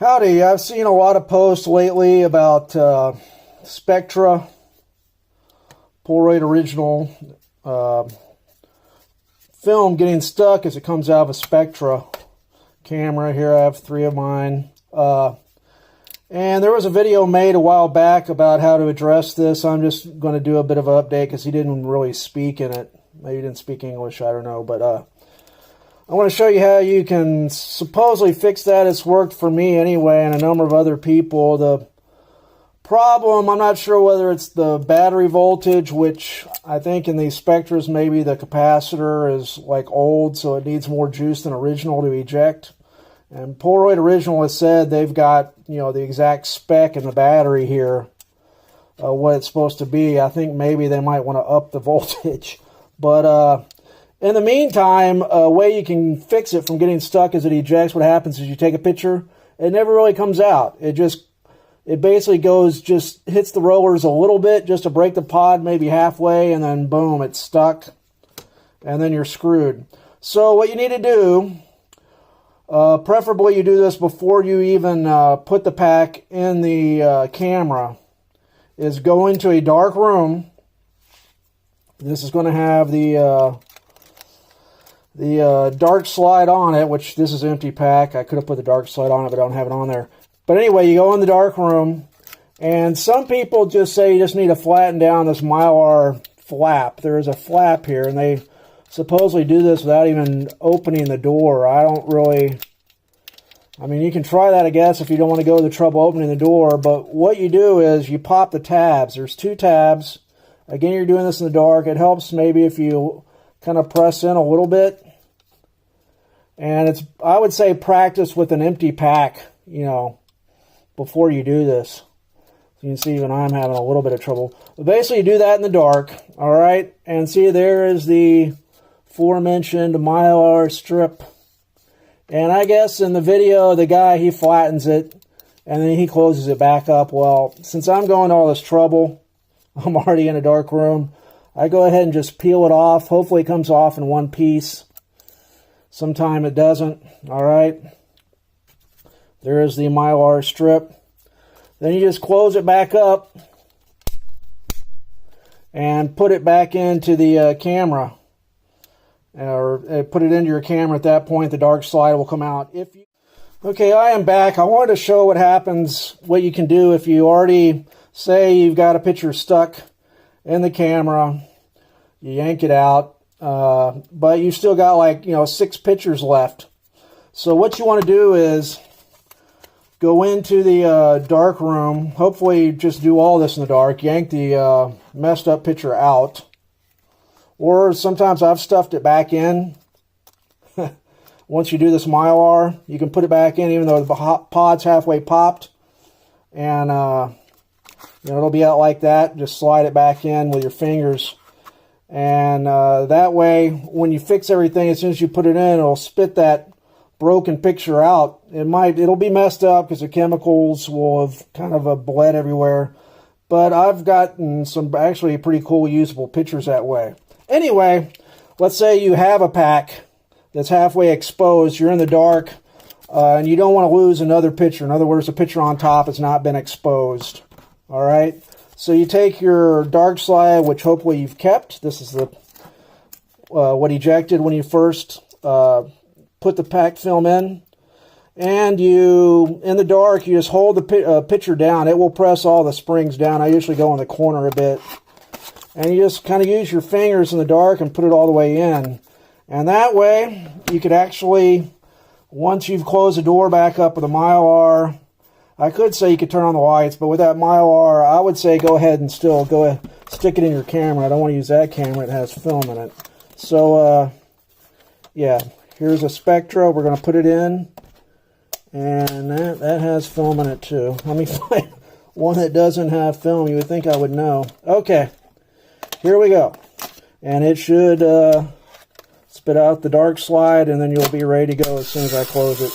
Howdy, I've seen a lot of posts lately about Spectra, Polaroid original film getting stuck as it comes out of a Spectra camera. Here I have 3 of mine. And there was a video made a while back about how to address this. I'm just going to do a bit of an update because he didn't really speak in it. Maybe he didn't speak English, I don't know. But I want to show you how you can supposedly fix that. It's worked for me anyway and a number of other people. The problem, I'm not sure whether it's the battery voltage, which I think in these Spectras maybe the capacitor is like old, so it needs more juice than original to eject. And Polaroid Original has said they've got, you know, the exact spec in the battery here, what it's supposed to be. I think maybe they might want to up the voltage. But in the meantime, a way you can fix it from getting stuck as it ejects, what happens is you take a picture, it never really comes out. It basically goes, just hits the rollers a little bit just to break the pod, maybe halfway, and then boom, it's stuck. And then you're screwed. So what you need to do, preferably you do this before you even put the pack in the camera, is go into a dark room. This is going to have the dark slide on it, which this is an empty pack. I could have put the dark slide on it, but I don't have it on there. But anyway, you go in the dark room, and some people just say you just need to flatten down this Mylar flap. There is a flap here, and they supposedly do this without even opening the door. I mean, you can try that, I guess, if you don't want to go to the trouble opening the door. But what you do is you pop the tabs. There's 2 tabs. Again, you're doing this in the dark. It helps maybe if you kind of press in a little bit. And I would say practice with an empty pack, you know, before you do this. You can see even I'm having a little bit of trouble. But basically, you do that in the dark, all right? And see, there is the aforementioned Mylar strip. And I guess in the video, the guy, he flattens it, and then he closes it back up. Well, since I'm going to all this trouble, I'm already in a dark room, I go ahead and just peel it off. Hopefully it comes off in one piece. Sometime it doesn't, all right? There is the Mylar strip. Then you just close it back up and put it back into the camera. Or put it into your camera. At that point, the dark slide will come out. Okay, I am back. I wanted to show what happens, what you can do if you already say you've got a picture stuck in the camera. You yank it out, but you still got like, you know, 6 pictures left. So what you want to do is go into the dark room. Hopefully just do all this in the dark. Yank the messed up picture out. Or sometimes I've stuffed it back in. Once you do this Mylar, you can put it back in even though the pod's halfway popped. And you know, it'll be out like that. Just slide it back in with your fingers. And that way, when you fix everything, as soon as you put it in, it'll spit that broken picture out. It'll be messed up because the chemicals will have kind of bled everywhere. But I've gotten some actually pretty cool usable pictures that way. Anyway, let's say you have a pack that's halfway exposed. You're in the dark, and you don't want to lose another picture. In other words, the picture on top has not been exposed. All right? So you take your dark slide, which hopefully you've kept. This is the what ejected when you first put the pack film in. And you, in the dark, you just hold the picture down. It will press all the springs down. I usually go in the corner a bit. And you just kind of use your fingers in the dark and put it all the way in. And that way, you could actually, once you've closed the door back up with a Mylar, I could say you could turn on the lights, but with that Mylar, I would say go ahead and still go ahead, stick it in your camera. I don't want to use that camera. It has film in it. So, yeah, here's a Spectra. We're going to put it in. And that has film in it too. Let me find one that doesn't have film. You would think I would know. Okay. Here we go. And it should spit out the dark slide, and then you'll be ready to go as soon as I close it.